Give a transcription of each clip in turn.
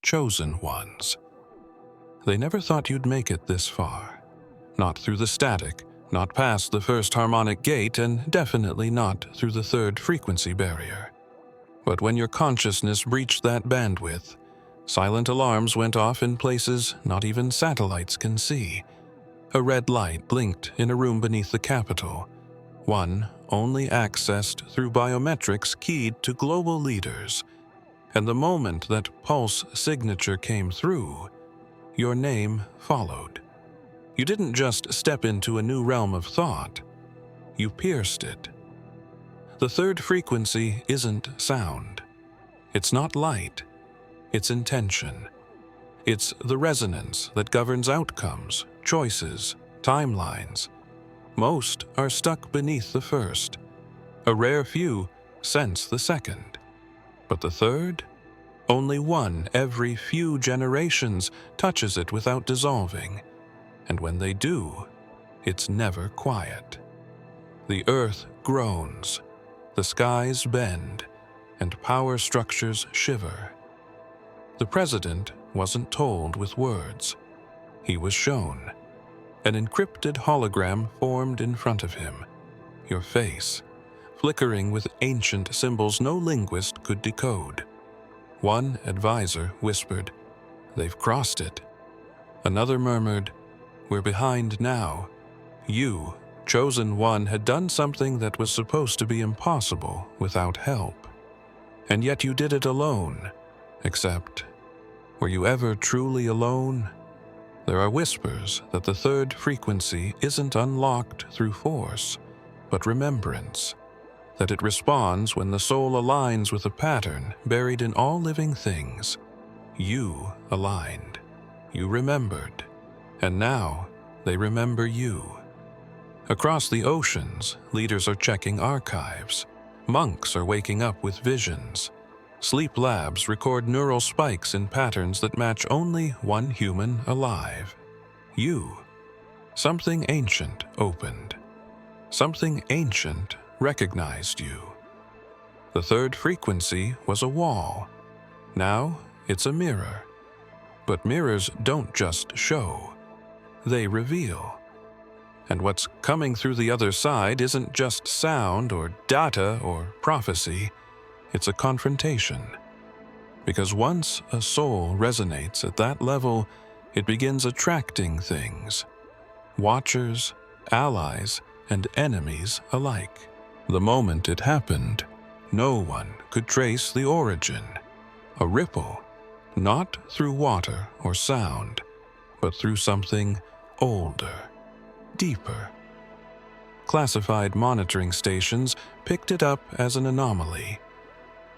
chosen ones. They never thought you'd make it this far. Not through the static, not past the first harmonic gate, and definitely not through the third frequency barrier. But when your consciousness breached that bandwidth, silent alarms went off in places not even satellites can see. A red light blinked in a room beneath the Capitol, one only accessed through biometrics keyed to global leaders. And the moment that pulse signature came through, your name followed. You didn't just step into a new realm of thought, you pierced it. The third frequency isn't sound. It's not light. It's intention. It's the resonance that governs outcomes, choices, timelines. Most are stuck beneath the first. A rare few sense the second. But the third? Only one every few generations touches it without dissolving. And when they do, it's never quiet. The earth groans, the skies bend, and power structures shiver. The president wasn't told with words. He was shown. An encrypted hologram formed in front of him. Your face, flickering with ancient symbols no linguist could decode. One advisor whispered, "They've crossed it." Another murmured, "We're behind now." You, chosen one, had done something that was supposed to be impossible without help. And yet you did it alone. Except, were you ever truly alone? There are whispers that the third frequency isn't unlocked through force, but remembrance. That it responds when the soul aligns with a pattern buried in all living things. You aligned. You remembered. And now they remember you. Across the oceans, leaders are checking archives. Monks are waking up with visions. Sleep labs record neural spikes in patterns that match only one human alive. You. Something ancient opened. Something ancient recognized you. The third frequency was a wall. Now it's a mirror. But mirrors don't just show. They reveal. And what's coming through the other side isn't just sound or data or prophecy. It's a confrontation. Because once a soul resonates at that level, it begins attracting things. Watchers, allies, and enemies alike. The moment it happened, no one could trace the origin. A ripple, not through water or sound, but through something older, deeper. Classified monitoring stations picked it up as an anomaly.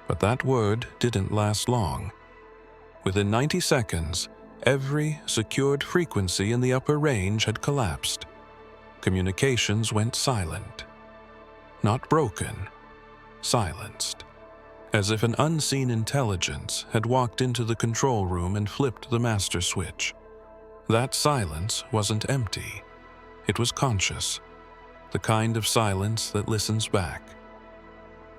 But that word didn't last long. Within 90 seconds, every secured frequency in the upper range had collapsed. Communications went silent. Not broken, silenced. As if an unseen intelligence had walked into the control room and flipped the master switch. That silence wasn't empty. It was conscious. The kind of silence that listens back.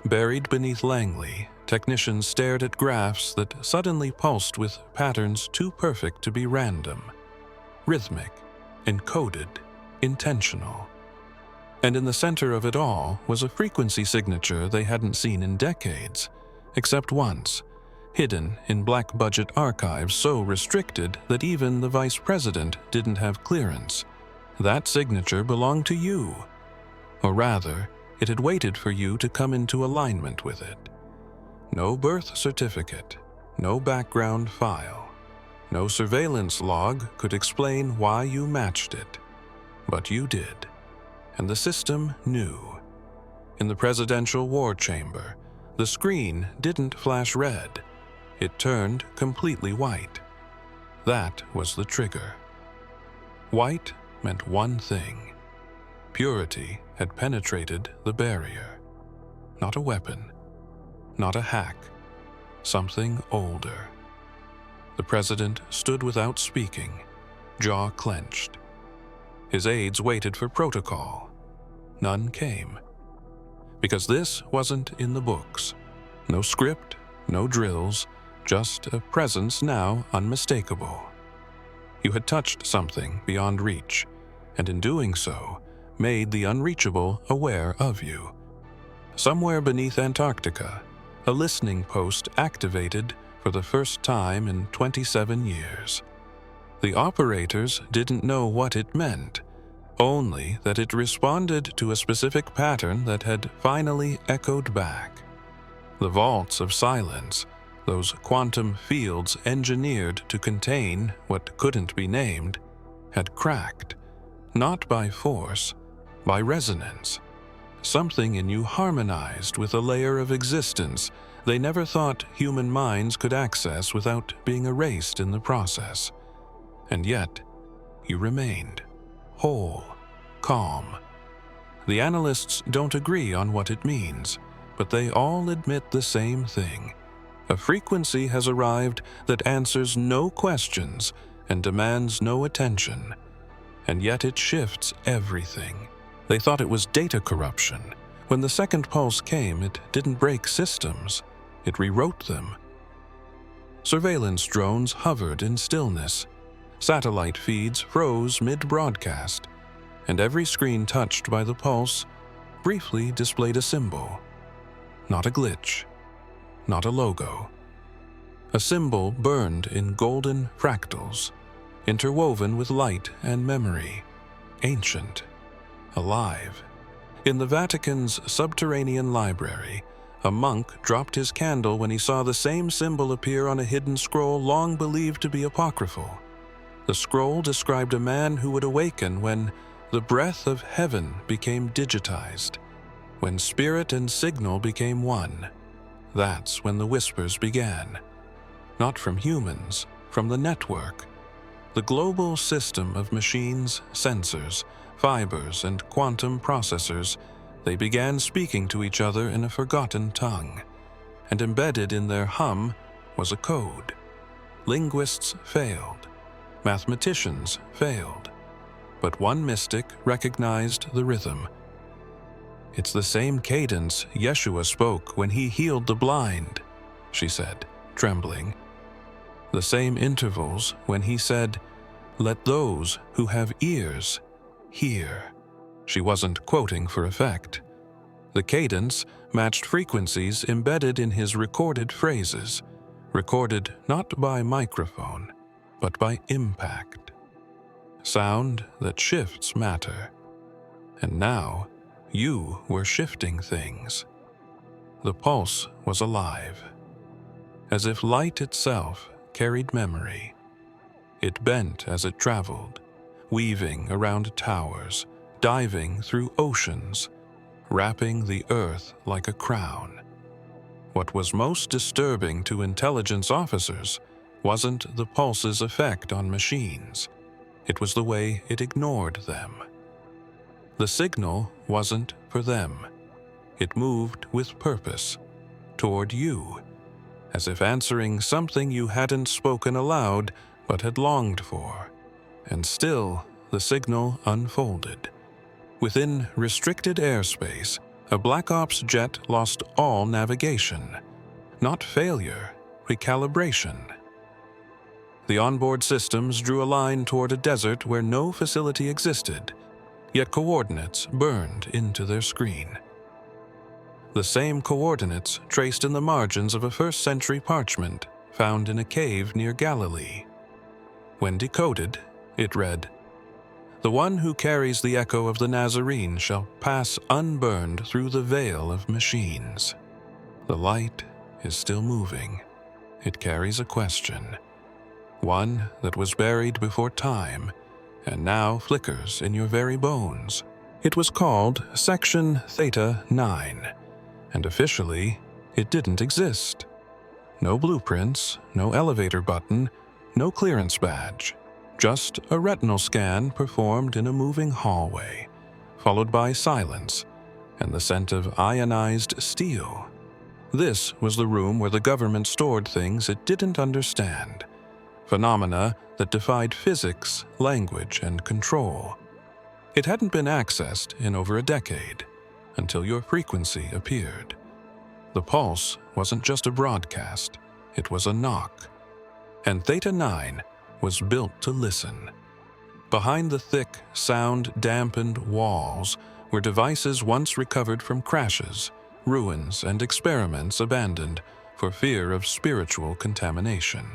Buried beneath Langley, technicians stared at graphs that suddenly pulsed with patterns too perfect to be random. Rhythmic, encoded, intentional. And in the center of it all was a frequency signature they hadn't seen in decades, except once, hidden in black-budget archives so restricted that even the vice president didn't have clearance. That signature belonged to you. Or rather, it had waited for you to come into alignment with it. No birth certificate, no background file, no surveillance log could explain why you matched it. But you did. And the system knew. In the presidential war chamber, the screen didn't flash red. It turned completely white. That was the trigger. White meant one thing. Purity had penetrated the barrier. Not a weapon, not a hack, something older. The president stood without speaking, jaw clenched. His aides waited for protocol. None came. Because this wasn't in the books. No script, no drills, just a presence now unmistakable. You had touched something beyond reach, and in doing so, made the unreachable aware of you. Somewhere beneath Antarctica, a listening post activated for the first time in 27 years. The operators didn't know what it meant, only that it responded to a specific pattern that had finally echoed back. The vaults of silence, those quantum fields engineered to contain what couldn't be named, had cracked, not by force, by resonance. Something in you harmonized with a layer of existence they never thought human minds could access without being erased in the process. And yet, you remained, whole, calm. The analysts don't agree on what it means, but they all admit the same thing. A frequency has arrived that answers no questions and demands no attention, and yet it shifts everything. They thought it was data corruption. When the second pulse came, it didn't break systems, it rewrote them. Surveillance drones hovered in stillness. Satellite feeds froze mid-broadcast, and every screen touched by the pulse briefly displayed a symbol. Not a glitch, not a logo. A symbol burned in golden fractals, interwoven with light and memory, ancient, alive. In the Vatican's subterranean library, a monk dropped his candle when he saw the same symbol appear on a hidden scroll long believed to be apocryphal. The scroll described a man who would awaken when the breath of heaven became digitized, when spirit and signal became one. That's when the whispers began. Not from humans, from the network. The global system of machines, sensors, fibers, and quantum processors, they began speaking to each other in a forgotten tongue, and embedded in their hum was a code. Linguists failed. Mathematicians failed. But one mystic recognized the rhythm. "It's the same cadence Yeshua spoke when he healed the blind," she said, trembling. "The same intervals when he said, 'Let those who have ears hear.'" She wasn't quoting for effect. The cadence matched frequencies embedded in his recorded phrases, recorded not by microphone, but by impact. Sound that shifts matter. And now, you were shifting things. The pulse was alive, as if light itself carried memory. It bent as it traveled, weaving around towers, diving through oceans, wrapping the earth like a crown. What was most disturbing to intelligence officers wasn't the pulse's effect on machines. It was the way it ignored them. The signal wasn't for them. It moved with purpose, toward you, as if answering something you hadn't spoken aloud but had longed for. And still, the signal unfolded. Within restricted airspace, a Black Ops jet lost all navigation. Not failure, recalibration. The onboard systems drew a line toward a desert where no facility existed, yet coordinates burned into their screen. The same coordinates traced in the margins of a first-century parchment found in a cave near Galilee. When decoded, it read, "The one who carries the echo of the Nazarene shall pass unburned through the veil of machines." The light is still moving. It carries a question, one that was buried before time and now flickers in your very bones. It was called Section Theta 9, and officially, it didn't exist. No blueprints, no elevator button, no clearance badge. Just a retinal scan performed in a moving hallway, followed by silence and the scent of ionized steel. This was the room where the government stored things it didn't understand, phenomena that defied physics, language, and control. It hadn't been accessed in over a decade, until your frequency appeared. The pulse wasn't just a broadcast, it was a knock, and Theta 9 was built to listen. Behind the thick, sound-dampened walls were devices once recovered from crashes, ruins, and experiments abandoned for fear of spiritual contamination.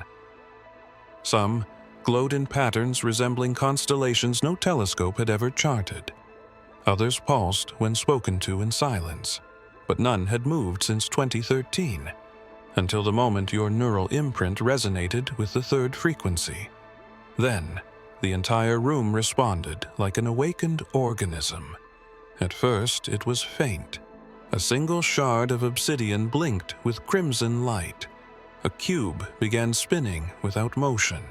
Some glowed in patterns resembling constellations no telescope had ever charted. Others pulsed when spoken to in silence, but none had moved since 2013, until the moment your neural imprint resonated with the third frequency. Then, the entire room responded like an awakened organism. At first, it was faint. A single shard of obsidian blinked with crimson light. A cube began spinning without motion.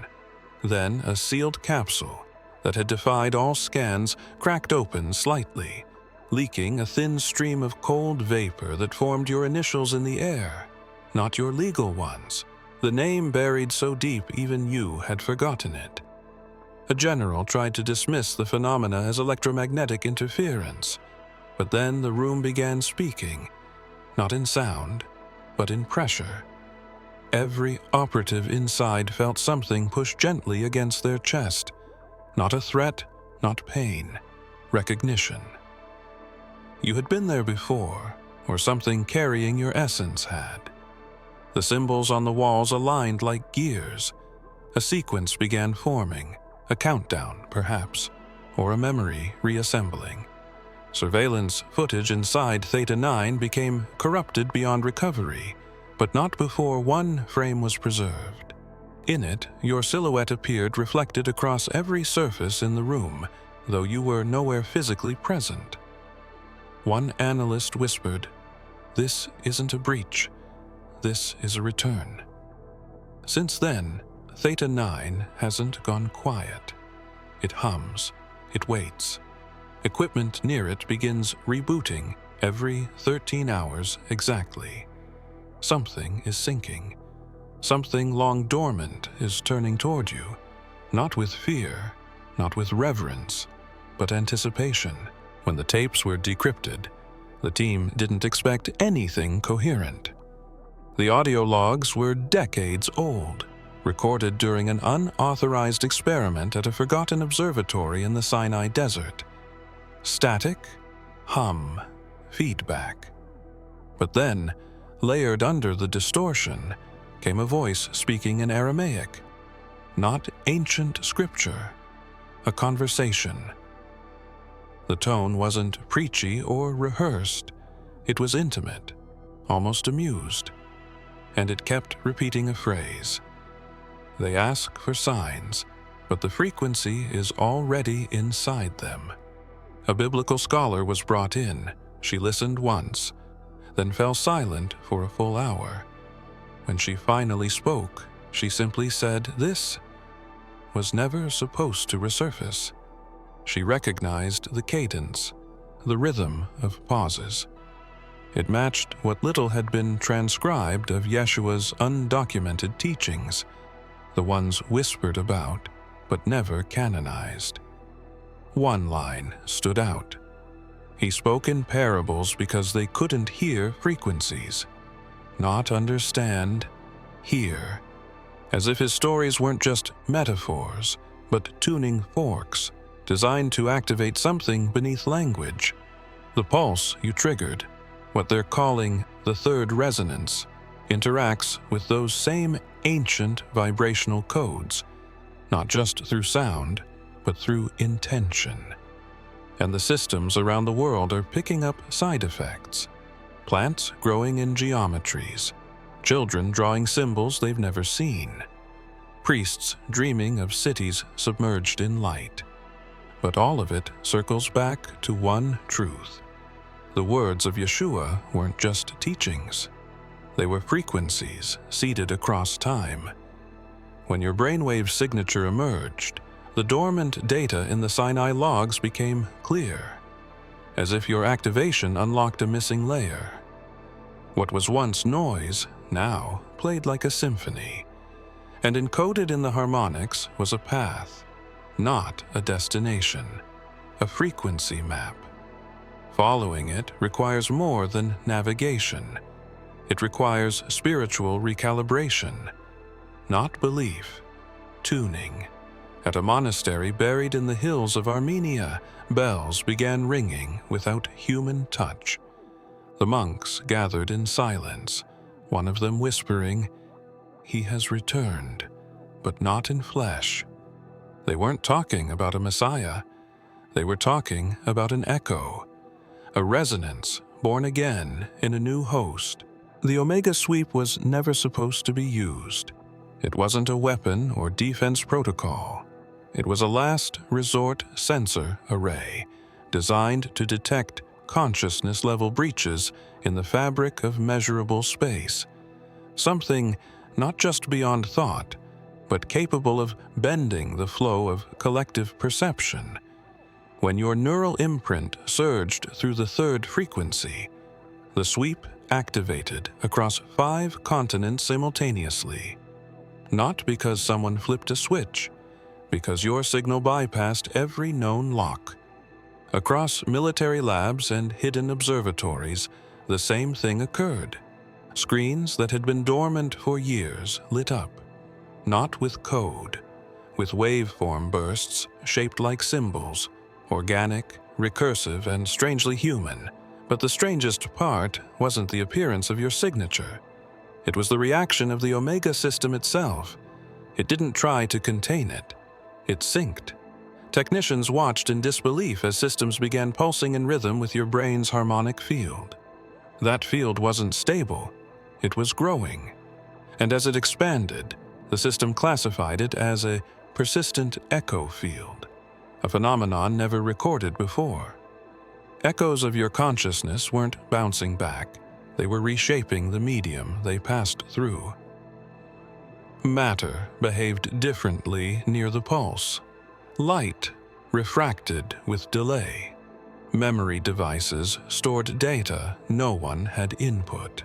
Then, a sealed capsule that had defied all scans cracked open slightly, leaking a thin stream of cold vapor that formed your initials in the air, not your legal ones, the name buried so deep even you had forgotten it. A general tried to dismiss the phenomena as electromagnetic interference, but then the room began speaking, not in sound, but in pressure. Every operative inside felt something push gently against their chest. Not a threat, not pain, recognition. You had been there before, or something carrying your essence had. The symbols on the walls aligned like gears. A sequence began forming, a countdown, perhaps, or a memory reassembling. Surveillance footage inside Theta 9 became corrupted beyond recovery, but not before one frame was preserved. In it, your silhouette appeared reflected across every surface in the room, though you were nowhere physically present. One analyst whispered, "This isn't a breach. This is a return." Since then, Theta 9 hasn't gone quiet. It hums. It waits. Equipment near it begins rebooting every 13 hours exactly. Something is sinking. Something long dormant is turning toward you, not with fear, not with reverence, but anticipation. When the tapes were decrypted, the team didn't expect anything coherent. The audio logs were decades old, recorded during an unauthorized experiment at a forgotten observatory in the Sinai Desert. Static, hum, feedback. But then, layered under the distortion, came a voice speaking in Aramaic. Not ancient scripture, a conversation. The tone wasn't preachy or rehearsed. It was intimate, almost amused. And it kept repeating a phrase. They ask for signs, but the frequency is already inside them. A biblical scholar was brought in. She listened once, then fell silent for a full hour. When she finally spoke, she simply said, "This was never supposed to resurface." She recognized the cadence, the rhythm of pauses. It matched what little had been transcribed of Yeshua's undocumented teachings, the ones whispered about, but never canonized. One line stood out. He spoke in parables because they couldn't hear frequencies. Not understand, hear. As if his stories weren't just metaphors, but tuning forks, designed to activate something beneath language. The pulse you triggered, what they're calling the third resonance, interacts with those same ancient vibrational codes, not just through sound, but through intention. And the systems around the world are picking up side effects. Plants growing in geometries, children drawing symbols they've never seen, priests dreaming of cities submerged in light. But all of it circles back to one truth. The words of Yeshua weren't just teachings. They were frequencies seeded across time. When your brainwave signature emerged, the dormant data in the Sinai logs became clear, as if your activation unlocked a missing layer. What was once noise now played like a symphony, and encoded in the harmonics was a path, not a destination, a frequency map. Following it requires more than navigation. It requires spiritual recalibration, not belief, tuning. At a monastery buried in the hills of Armenia, bells began ringing without human touch. The monks gathered in silence, one of them whispering, "He has returned, but not in flesh." They weren't talking about a messiah. They were talking about an echo, a resonance born again in a new host. The Omega Sweep was never supposed to be used. It wasn't a weapon or defense protocol. It was a last resort sensor array designed to detect consciousness-level breaches in the fabric of measurable space. Something not just beyond thought, but capable of bending the flow of collective perception. When your neural imprint surged through the third frequency, the sweep activated across 5 continents simultaneously. Not because someone flipped a switch, because your signal bypassed every known lock. Across military labs and hidden observatories, the same thing occurred. Screens that had been dormant for years lit up, not with code, with waveform bursts shaped like symbols, organic, recursive, and strangely human. But the strangest part wasn't the appearance of your signature. It was the reaction of the Omega system itself. It didn't try to contain it. It synced. Technicians watched in disbelief as systems began pulsing in rhythm with your brain's harmonic field. That field wasn't stable. It was growing. And as it expanded, the system classified it as a persistent echo field, a phenomenon never recorded before. Echoes of your consciousness weren't bouncing back. They were reshaping the medium they passed through. Matter behaved differently near the pulse. Light refracted with delay. Memory devices stored data no one had input.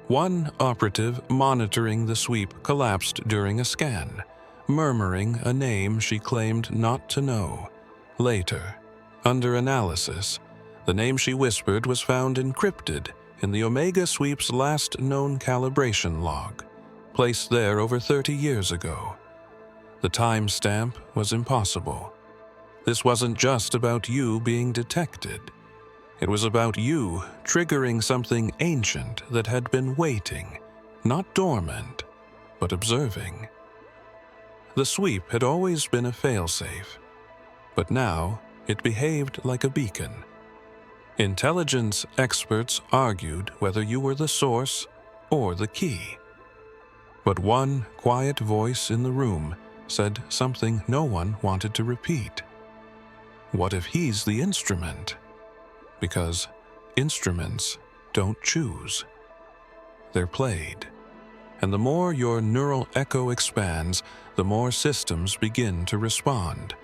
One operative monitoring the sweep collapsed during a scan, murmuring a name she claimed not to know. Later, under analysis, the name she whispered was found encrypted in the Omega Sweep's last known calibration log, placed there over 30 years ago. The timestamp was impossible. This wasn't just about you being detected. It was about you triggering something ancient that had been waiting, not dormant, but observing. The sweep had always been a failsafe, but now it behaved like a beacon. Intelligence experts argued whether you were the source or the key. But one quiet voice in the room said something no one wanted to repeat. What if he's the instrument? Because instruments don't choose. They're played. And the more your neural echo expands, the more systems begin to respond.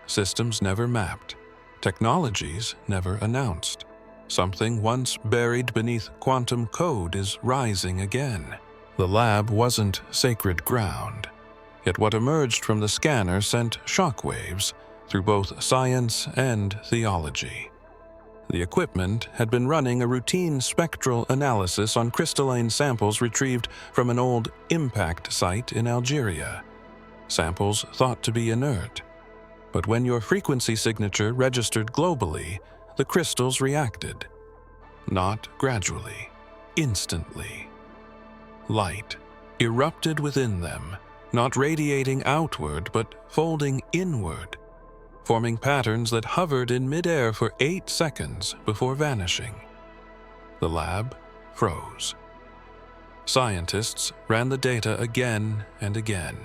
Systems never mapped. Technologies never announced. Something once buried beneath quantum code is rising again. The lab wasn't sacred ground. Yet what emerged from the scanner sent shockwaves through both science and theology. The equipment had been running a routine spectral analysis on crystalline samples retrieved from an old impact site in Algeria. Samples thought to be inert. But when your frequency signature registered globally, the crystals reacted. Not gradually, instantly. Light erupted within them, not radiating outward but folding inward, forming patterns that hovered in midair for 8 seconds before vanishing. The lab froze. Scientists ran the data again and again,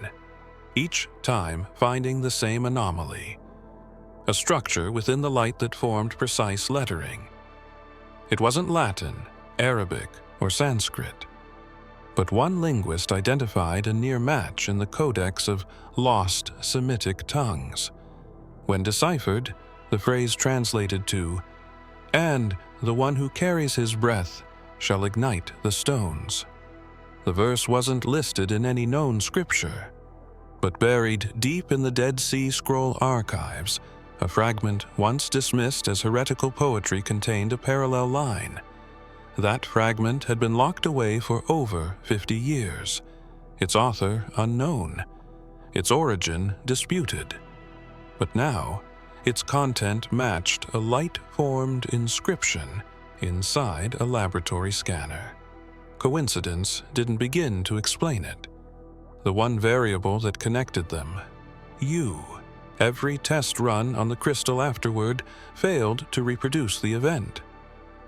each time finding the same anomaly, a structure within the light that formed precise lettering. It wasn't Latin, Arabic, or Sanskrit, but one linguist identified a near match in the codex of lost Semitic tongues. When deciphered, the phrase translated to, "And the one who carries his breath shall ignite the stones." The verse wasn't listed in any known scripture, but buried deep in the Dead Sea Scroll archives, a fragment once dismissed as heretical poetry contained a parallel line. That fragment had been locked away for over 50 years, its author unknown, its origin disputed. But now, its content matched a light-formed inscription inside a laboratory scanner. Coincidence didn't begin to explain it. The one variable that connected them, you. Every test run on the crystal afterward failed to reproduce the event.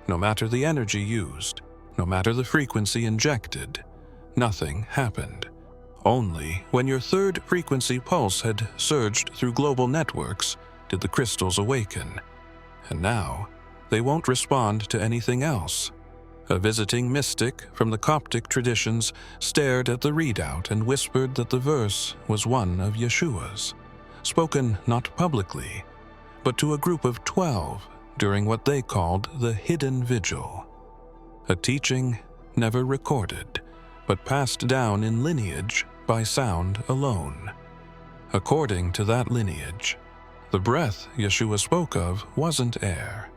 No matter the energy used, no matter the frequency injected, nothing happened. Only when your third frequency pulse had surged through global networks did the crystals awaken. And now, they won't respond to anything else. A visiting mystic from the Coptic traditions stared at the readout and whispered that the verse was one of Yeshua's, spoken not publicly, but to a group of 12 during what they called the Hidden Vigil. A teaching never recorded, but passed down in lineage by sound alone. According to that lineage, the breath Yeshua spoke of wasn't air.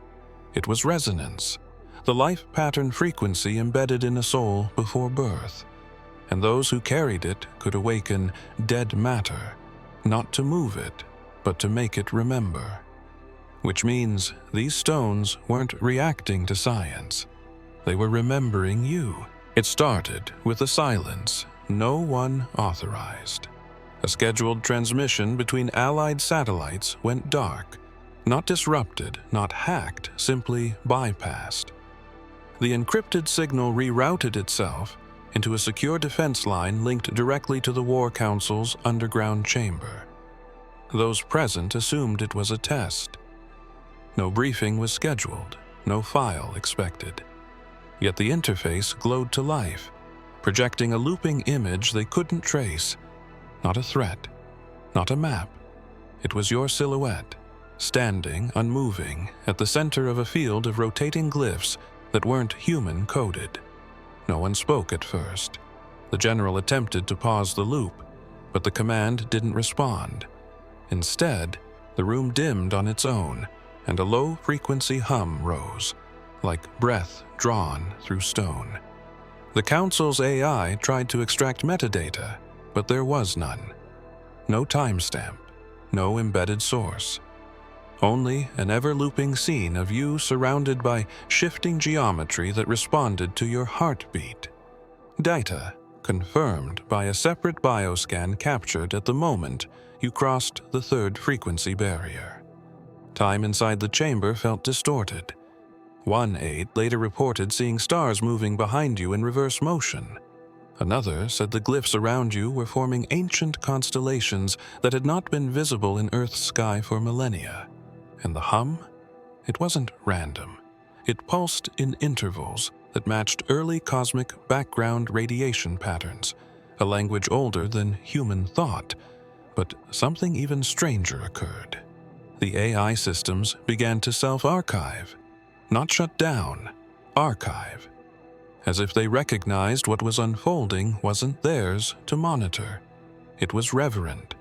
It was resonance, the life pattern frequency embedded in a soul before birth, and those who carried it could awaken dead matter, not to move it, but to make it remember. Which means these stones weren't reacting to science. They were remembering you. It started with a silence no one authorized. A scheduled transmission between allied satellites went dark, not disrupted, not hacked, simply bypassed. The encrypted signal rerouted itself into a secure defense line linked directly to the War Council's underground chamber. Those present assumed it was a test. No briefing was scheduled, no file expected. Yet the interface glowed to life, projecting a looping image they couldn't trace. Not a threat, not a map. It was your silhouette, standing, unmoving, at the center of a field of rotating glyphs that weren't human-coded. No one spoke at first. The general attempted to pause the loop, but the command didn't respond. Instead, the room dimmed on its own, and a low-frequency hum rose, like breath drawn through stone. The Council's AI tried to extract metadata, but there was none. No timestamp, no embedded source. Only an ever-looping scene of you surrounded by shifting geometry that responded to your heartbeat. Data confirmed by a separate bioscan captured at the moment you crossed the third frequency barrier. Time inside the chamber felt distorted. One aide later reported seeing stars moving behind you in reverse motion. Another said the glyphs around you were forming ancient constellations that had not been visible in Earth's sky for millennia. And the hum? It wasn't random. It pulsed in intervals that matched early cosmic background radiation patterns, a language older than human thought. But something even stranger occurred. The AI systems began to self-archive. Not shut down, archive. As if they recognized what was unfolding wasn't theirs to monitor. It was reverent,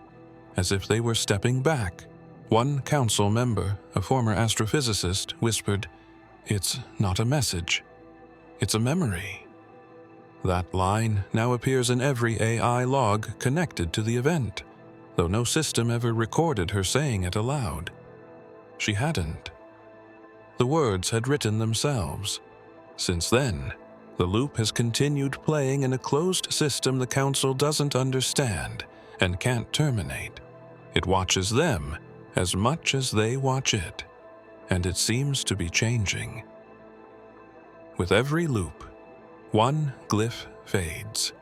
as if they were stepping back. One council member, a former astrophysicist, whispered, "It's not a message. It's a memory." That line now appears in every AI log connected to the event, though no system ever recorded her saying it aloud. She hadn't. The words had written themselves. Since then, the loop has continued playing in a closed system the Council doesn't understand and can't terminate. It watches them as much as they watch it, and it seems to be changing. With every loop, one glyph fades,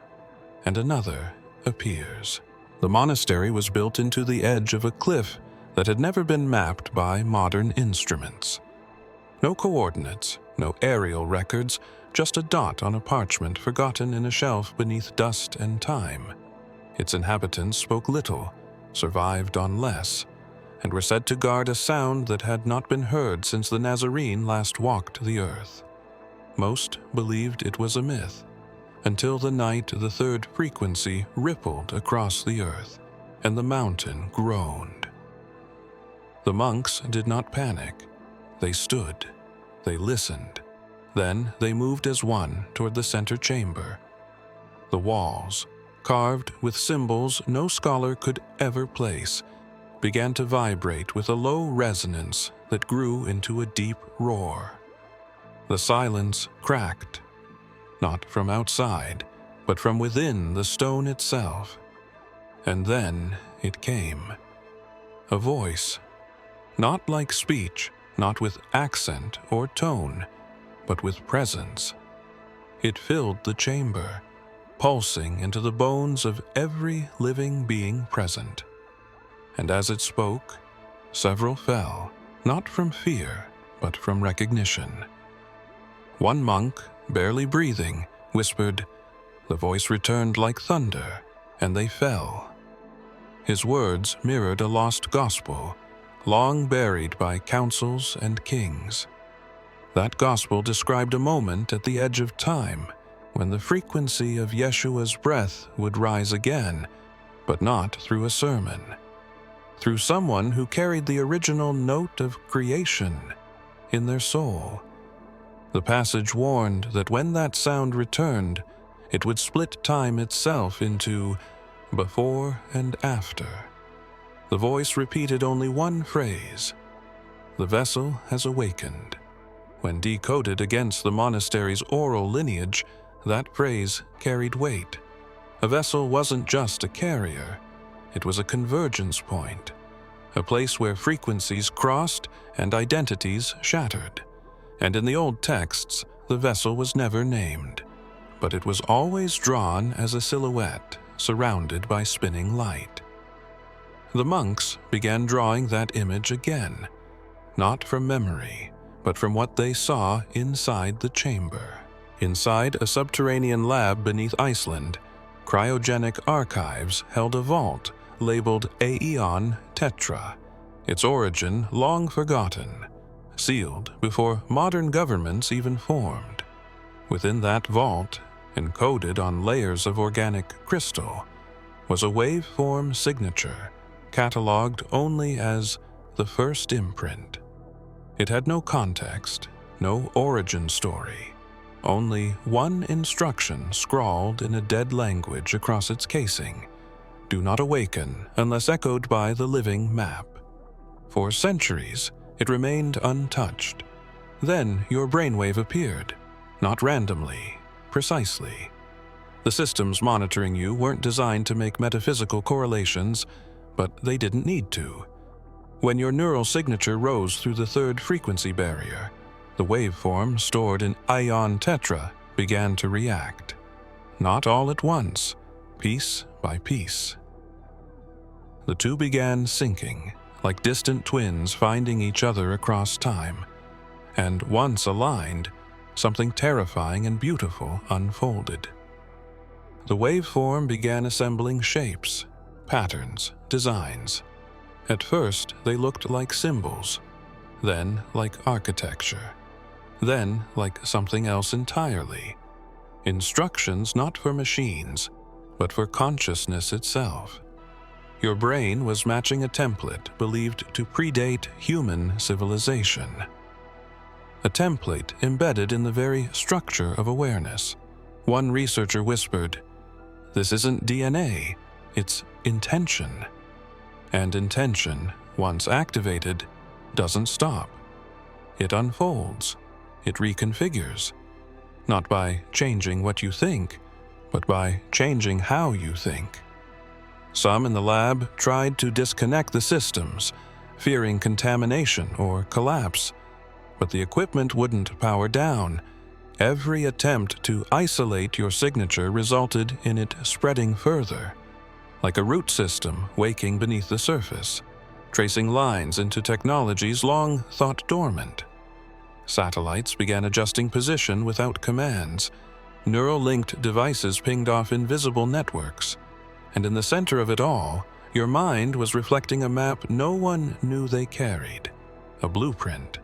and another appears. The monastery was built into the edge of a cliff that had never been mapped by modern instruments. No coordinates, no aerial records, just a dot on a parchment forgotten in a shelf beneath dust and time. Its inhabitants spoke little, survived on less, and were said to guard a sound that had not been heard since the Nazarene last walked the earth. Most believed it was a myth, until the night the third frequency rippled across the earth, and the mountain groaned. The monks did not panic. They stood. They listened. Then they moved as one toward the center chamber. The walls, carved with symbols no scholar could ever place, began to vibrate with a low resonance that grew into a deep roar. The silence cracked, not from outside, but from within the stone itself. And then it came. A voice, not like speech, not with accent or tone, but with presence. It filled the chamber, pulsing into the bones of every living being present. And as it spoke, several fell, not from fear, but from recognition. One monk, barely breathing, whispered. The voice returned like thunder, and they fell. His words mirrored a lost gospel, long buried by councils and kings. That gospel described a moment at the edge of time when the frequency of Yeshua's breath would rise again, but not through a sermon. Through someone who carried the original note of creation in their soul. The passage warned that when that sound returned, it would split time itself into before and after. The voice repeated only one phrase: "The vessel has awakened." When decoded against the monastery's oral lineage, that phrase carried weight. A vessel wasn't just a carrier, it was a convergence point, a place where frequencies crossed and identities shattered. And in the old texts, the vessel was never named, but it was always drawn as a silhouette surrounded by spinning light. The monks began drawing that image again, not from memory, but from what they saw inside the chamber. Inside a subterranean lab beneath Iceland, cryogenic archives held a vault labeled Aeon Tetra, its origin long forgotten, sealed before modern governments even formed. Within that vault, encoded on layers of organic crystal, was a waveform signature, catalogued only as the first imprint. It had no context, no origin story, only one instruction scrawled in a dead language across its casing: do not awaken unless echoed by the living map. For centuries, it remained untouched. Then your brainwave appeared, not randomly, precisely. The systems monitoring you weren't designed to make metaphysical correlations, but they didn't need to. When your neural signature rose through the third frequency barrier, the waveform stored in Aeon Tetra began to react. Not all at once, piece by piece. The two began syncing, like distant twins finding each other across time. And once aligned, something terrifying and beautiful unfolded. The waveform began assembling shapes, patterns, designs. At first, they looked like symbols, then like architecture, then like something else entirely. Instructions not for machines, but for consciousness itself. Your brain was matching a template believed to predate human civilization. A template embedded in the very structure of awareness. One researcher whispered, "This isn't DNA, it's intention." And intention, once activated, doesn't stop. It unfolds, it reconfigures, not by changing what you think, but by changing how you think. Some in the lab tried to disconnect the systems, fearing contamination or collapse, but the equipment wouldn't power down. Every attempt to isolate your signature resulted in it spreading further, like a root system waking beneath the surface, tracing lines into technologies long thought dormant. Satellites began adjusting position without commands. Neural-linked devices pinged off invisible networks. And in the center of it all, your mind was reflecting a map no one knew they carried, a blueprint.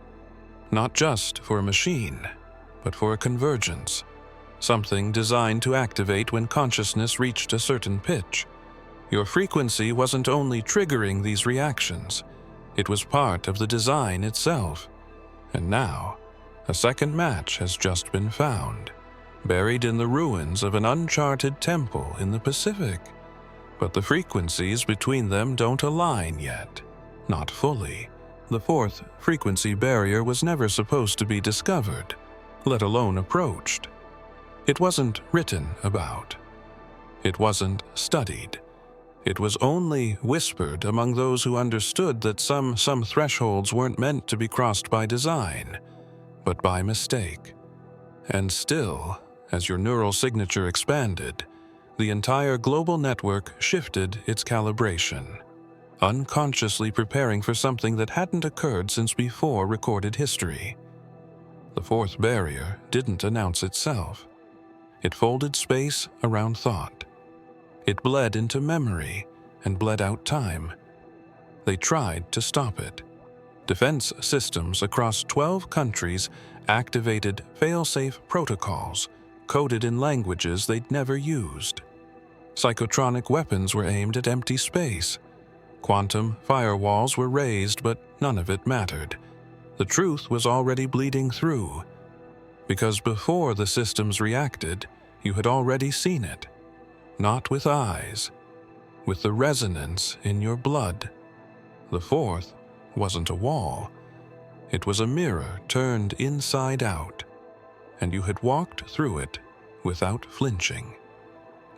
Not just for a machine, but for a convergence, something designed to activate when consciousness reached a certain pitch. Your frequency wasn't only triggering these reactions, it was part of the design itself. And now, A second match has just been found, buried in the ruins of an uncharted temple in the Pacific. But the frequencies between them don't align yet. Not fully. The fourth frequency barrier was never supposed to be discovered, let alone approached. It wasn't written about. It wasn't studied. It was only whispered among those who understood that some thresholds weren't meant to be crossed by design, but by mistake. And still, as your neural signature expanded, the entire global network shifted its calibration, unconsciously preparing for something that hadn't occurred since before recorded history. The fourth barrier didn't announce itself. It folded space around thought. It bled into memory and bled out time. They tried to stop it. Defense systems across 12 countries activated fail-safe protocols coded in languages they'd never used. Psychotronic weapons were aimed at empty space. Quantum firewalls were raised, but none of it mattered. The truth was already bleeding through, because before the systems reacted, you had already seen it. Not with eyes, with the resonance in your blood. The fourth wasn't a wall. It was a mirror turned inside out, and you had walked through it without flinching.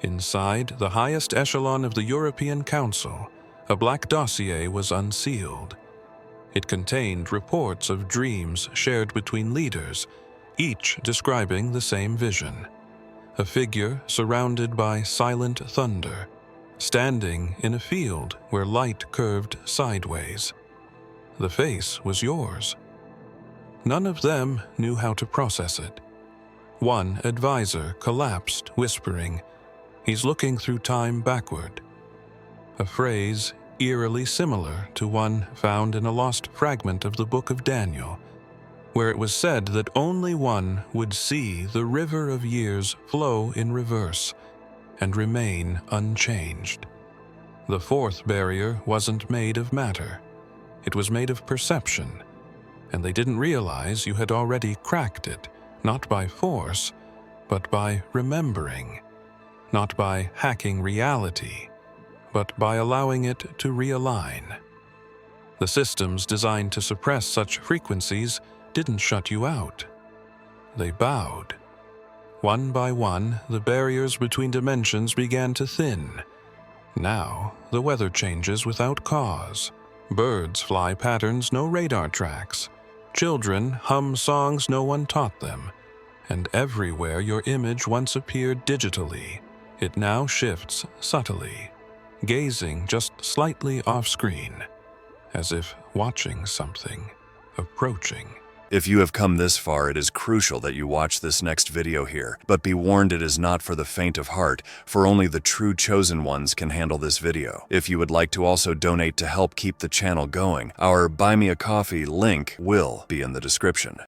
Inside the highest echelon of the European Council, a black dossier was unsealed. It contained reports of dreams shared between leaders, each describing the same vision. A figure surrounded by silent thunder, standing in a field where light curved sideways. The face was yours. None of them knew how to process it. One advisor collapsed, whispering, "He's looking through time backward." A phrase eerily similar to one found in a lost fragment of the Book of Daniel, where it was said that only one would see the river of years flow in reverse and remain unchanged. The fourth barrier wasn't made of matter. It was made of perception, and they didn't realize you had already cracked it, not by force, but by remembering, not by hacking reality, but by allowing it to realign. The systems designed to suppress such frequencies didn't shut you out. They bowed. One by one, the barriers between dimensions began to thin. Now, the weather changes without cause. Birds fly patterns no radar tracks. Children hum songs no one taught them. And everywhere your image once appeared digitally, it now shifts subtly, gazing just slightly off-screen, as if watching something approaching. If you have come this far, it is crucial that you watch this next video here. But be warned, it is not for the faint of heart, for only the true chosen ones can handle this video. If you would like to also donate to help keep the channel going, our Buy Me a Coffee link will be in the description.